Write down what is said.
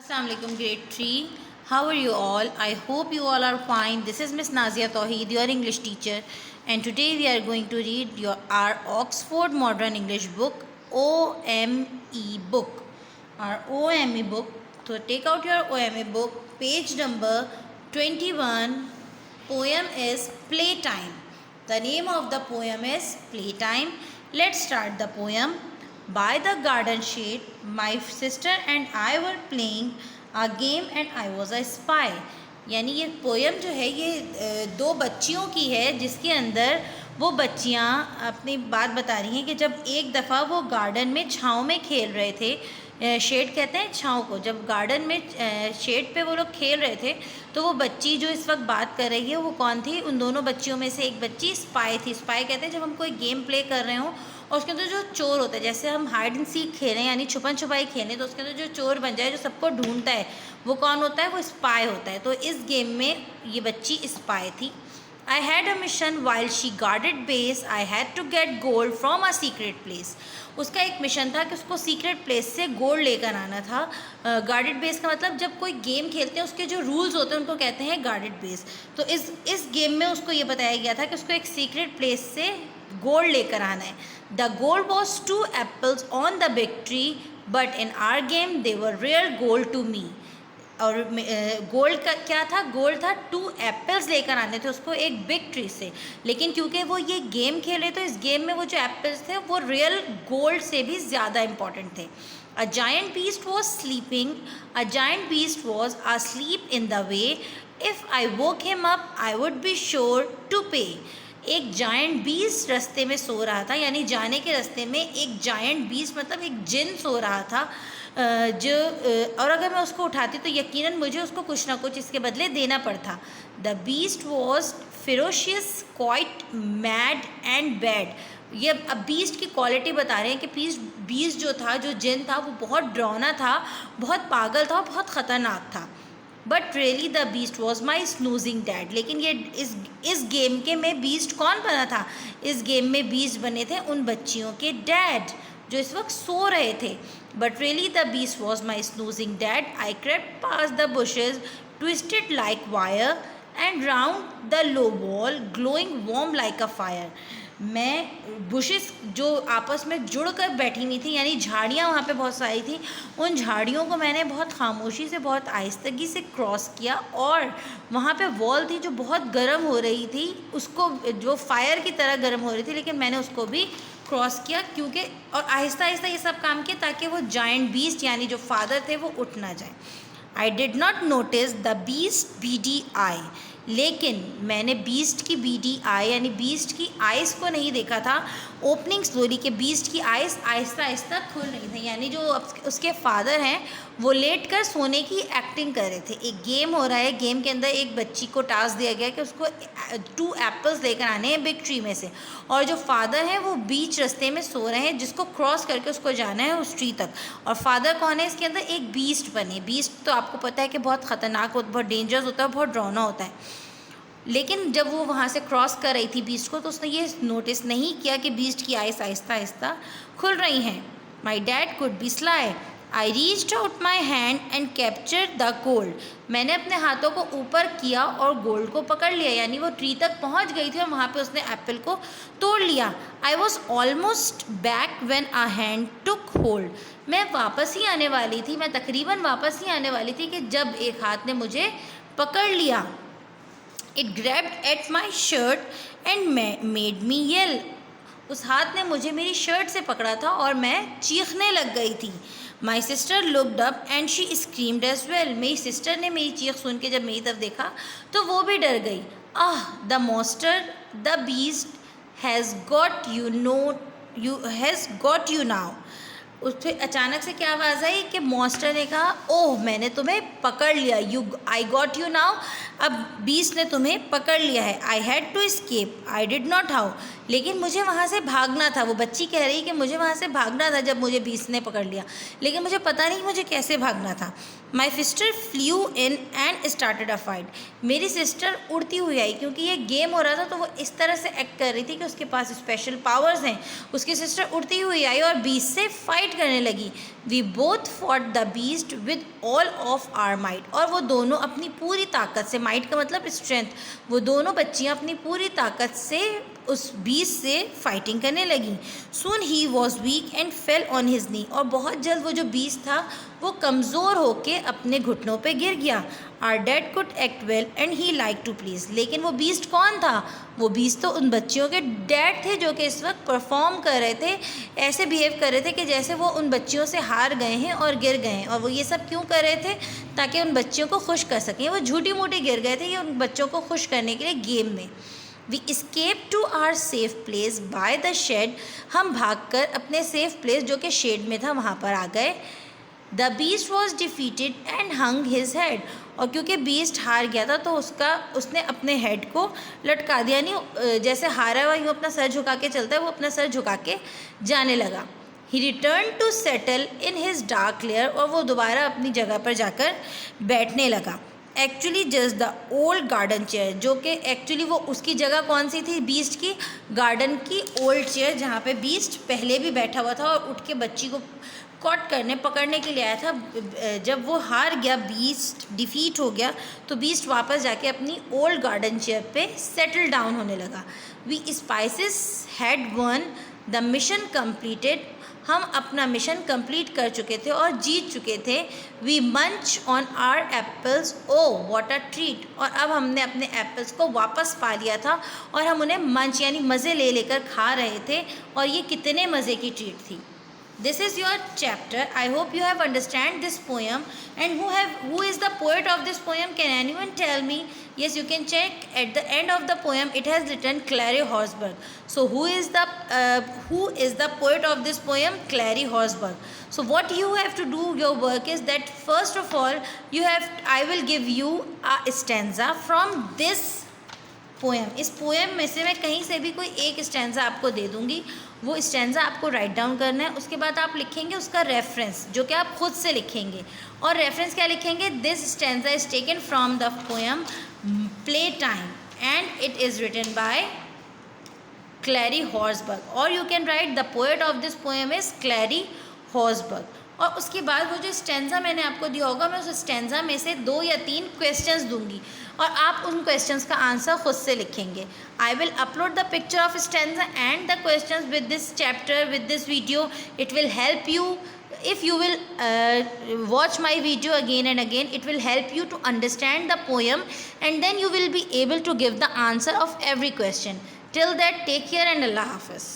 Assalamualaikum grade 3. How are you all? I hope you all are fine. This is Miss Nazia Tawheed, your English teacher, and today we are going to read our Oxford Modern English book, OME book. Our OME book. So take out your OME book, page number 21. Poem is Playtime. The name of the poem is Playtime. Let's start the poem. By the garden shade, my sister and I were playing a game and I was a spy. यानी ये poem जो है ये दो बच्चियों की है जिसके अंदर वो बच्चियाँ अपनी बात बता रही हैं कि जब एक दफ़ा वो गार्डन में छाँव में खेल रहे थे, शेड कहते हैं छाँव को, जब गार्डन में शेड पे वो लोग खेल रहे थे तो वो बच्ची जो इस वक्त बात कर रही है वो कौन थी? उन दोनों बच्चियों में से एक बच्ची स्पाई थी। स्पाई कहते हैं जब हम कोई गेम प्ले कर रहे हों और उसके अंदर जो चोर होता है, जैसे हम हाइड एंड सीक खेलें यानी छुपन छुपाई खेलें तो उसके अंदर जो चोर बन जाए जो सबको ढूंढता है वो कौन होता है? वो स्पाई होता है। तो इस गेम में ये बच्ची स्पाई थी। I had a mission while she guarded base. I had to get gold from a secret place. उसका एक मिशन था कि उसको सीक्रेट प्लेस से गोल्ड लेकर आना था। गार्डेड बेस का मतलब जब कोई गेम खेलते हैं उसके जो रूल्स होते हैं उनको कहते हैं गार्डेड बेस। तो इस गेम में उसको ये बताया गया था कि उसको एक सीक्रेट प्लेस से गोल्ड लेकर आना है। The gold was 2 apples on the big tree but in our game they were real gold to me. और गोल्ड का क्या था? गोल्ड था 2 एप्पल्स लेकर आने थे उसको एक बिग ट्री से, लेकिन क्योंकि वो ये गेम खेले तो इस गेम में वो जो एप्पल्स थे वो रियल गोल्ड से भी ज़्यादा इम्पॉर्टेंट थे। A giant beast was sleeping, a giant beast was asleep in the way, if I woke him up I would be sure to pay. एक जायंट बीस्ट रास्ते में सो रहा था, यानी जाने के रास्ते में एक जायंट बीस्ट मतलब एक जिन सो रहा था और अगर मैं उसको उठाती तो यकीनन मुझे उसको कुछ ना कुछ इसके बदले देना पड़ता। The beast was ferocious, quite mad and bad. ये अब बीस्ट की क्वालिटी बता रहे हैं कि बीस्ट जो था, जो जिन था, वो बहुत डरावना था, बहुत पागल था, बहुत ख़तरनाक था। But really the beast was my snoozing dad. लेकिन ये इस गेम के में बीस्ट कौन बना था? इस गेम में बीस्ट बने थे उन बच्चियों के डैड जो इस वक्त सो रहे थे। But really the beast was my snoozing dad. I crept pass the bushes twisted like wire and round the low wall glowing warm like a fire. मैं बुशेस जो आपस में जुड़ कर बैठी हुई थी, यानी झाड़ियाँ वहाँ पे बहुत सारी थी, उन झाड़ियों को मैंने बहुत खामोशी से, बहुत आहिस्तगी से क्रॉस किया और वहाँ पे वॉल थी जो बहुत गर्म हो रही थी, उसको जो फायर की तरह गर्म हो रही थी, लेकिन मैंने उसको भी क्रॉस किया क्योंकि और आहिस्ता आहिस्ता ये सब काम किया ताकि वो जायंट बीस्ट यानी जो फादर थे वो उठ ना जाए। I did not notice the beast beady eye. लेकिन मैंने बीस्ट की बीडी आई यानी बीस्ट की आइस को नहीं देखा था। ओपनिंग स्लोली के बीस्ट की आइस आहिस्ता आहिस्ता खुल रही थी, यानी जो उसके फादर हैं वो लेट कर सोने की एक्टिंग कर रहे थे। एक गेम हो रहा है, गेम के अंदर एक बच्ची को टास्क दिया गया कि उसको 2 एप्पल्स लेकर आने हैं बिग ट्री में से, और जो फादर हैं वो बीच रास्ते में सो रहे हैं जिसको क्रॉस करके उसको जाना है उस ट्री तक। और फादर कौन है इसके अंदर? एक बीस्ट बने। बीस्ट तो आपको पता है कि बहुत ख़तरनाक होता है, बहुत डेंजरस होता है, बहुत डरावना होता है। लेकिन जब वो वहाँ से क्रॉस कर रही थी बीस्ट को तो उसने ये नोटिस नहीं किया कि बीस्ट की आइस आहिस्ता आहिस्ता खुल रही हैं। My dad could be sly. I reached out my hand and capture the gold. मैंने अपने हाथों को ऊपर किया और गोल्ड को पकड़ लिया, यानी वो ट्री तक पहुँच गई थी और वहाँ पे उसने एप्पल को तोड़ लिया। I was almost back when a hand took hold. मैं वापस ही आने वाली थी, मैं तकरीबन वापस ही आने वाली थी कि जब एक हाथ ने मुझे पकड़ लिया। It grabbed at my shirt and made me yell. उस हाथ ने मुझे मेरी शर्ट से पकड़ा था और मैं चीखने लग गई थी। My sister looked up and she screamed as well. मेरी सिस्टर ने मेरी चीख सुन के जब मेरी तरफ देखा तो वो भी डर गई। the monster, the beast has got you now. उस फिर अचानक से क्या आवाज़ आई कि मॉन्स्टर ने कहा, ओह मैंने तुम्हें पकड़ लिया। I got you now. अब बीस्ट ने तुम्हें पकड़ लिया है। I had to escape, I did not how, लेकिन मुझे वहाँ से भागना था। वो बच्ची कह रही कि मुझे वहाँ से भागना था जब मुझे बीस्ट ने पकड़ लिया, लेकिन मुझे पता नहीं मुझे कैसे भागना था। My sister flu in and started a fight, मेरी सिस्टर उड़ती हुई आई, क्योंकि ये गेम हो रहा था तो वो इस तरह से एक्ट कर रही थी कि उसके पास स्पेशल पावर्स हैं। उसकी सिस्टर उड़ती हुई आई और बीस्ट से फाइट करने लगी। We both fought the beast with all of our might, और वो दोनों अपनी पूरी ताकत से, माइट का मतलब स्ट्रेंथ, वो दोनों बच्चियाँ अपनी पूरी ताकत से उस बीस्ट से फाइटिंग करने लगी। Soon he was weak and fell on his knee, और बहुत जल्द वो जो बीस्ट था वो कमज़ोर होके अपने घुटनों पे गिर गया। Our dad could act well and he like to please, लेकिन वो बीस्ट कौन था? वो बीस्ट तो उन बच्चियों के डैड थे जो कि इस वक्त परफॉर्म कर रहे थे, ऐसे बिहेव कर रहे थे कि जैसे वो उन बच्चियों से हार गए हैं और गिर गए हैं। और वो ये सब क्यों कर रहे थे? ताकि उन बच्चियों को खुश कर सकें। वो झूठी मूठी गिर गए थे ये उन बच्चों को खुश करने के लिए गेम में। We escaped to our safe place by the shade, हम भागकर अपने सेफ प्लेस जो कि शेड में था वहाँ पर आ गए। The beast was defeated and hung his head, और क्योंकि बीस्ट हार गया था तो उसने अपने हेड को लटका दिया, नहीं जैसे हारा हुआ यूँ अपना सर झुका के चलता है, वो अपना सर झुका के जाने लगा। He return to settle in his dark lair, और वो दोबारा अपनी जगह पर जाकर बैठने लगा। Actually just the old garden chair, जो कि एक्चुअली वो उसकी जगह कौन सी थी बीस्ट की? गार्डन की ओल्ड चेयर, जहाँ पे बीस्ट पहले भी बैठा हुआ था और उठ के बच्ची को कॉट करने पकड़ने के लिए आया था। जब वो हार गया, बीस्ट डिफीट हो गया, तो बीस्ट वापस जाके अपनी ओल्ड गार्डन चेयर पे सेटल डाउन होने लगा। We spices had won the mission completed, हम अपना मिशन कंप्लीट कर चुके थे और जीत चुके थे। We munch on our apples, oh what a treat, और अब हमने अपने एप्पल्स को वापस पा लिया था और हम उन्हें मंच यानी मज़े ले लेकर खा रहे थे, और ये कितने मज़े की ट्रीट थी। This is your chapter. I hope you have understand this poem. And who is the poet of this poem? Can anyone tell me? Yes, you can check at the end of the poem. It has written Clary Horsburgh. So who is the poet of this poem? Clary Horsburgh. So what you have to do, your work is that first of all I will give you a stanza from this poem. इस poem में से मैं कहीं से भी कोई एक stanza आपको दे दूँगी, वो स्टैंजा आपको राइट डाउन करना है। उसके बाद आप लिखेंगे उसका रेफरेंस, जो कि आप खुद से लिखेंगे। और रेफरेंस क्या लिखेंगे? This stanza is taken from the poem play time and it is written by Clarie Horsburgh, और you can write the poet of this poem is Clarie Horsburgh. और उसके बाद वो जो स्टैंजा मैंने आपको दिया होगा, मैं उस स्टैंजा में से 2 या 3 क्वेश्चंस दूंगी और आप उन क्वेश्चंस का आंसर खुद से लिखेंगे। I will upload the picture of stanza and the questions with this chapter, with this video. It will help you if you will watch my video again and again. It will help you to understand the poem, and then you will be able to give the answer of every question. Till that, take care and Allah Hafiz.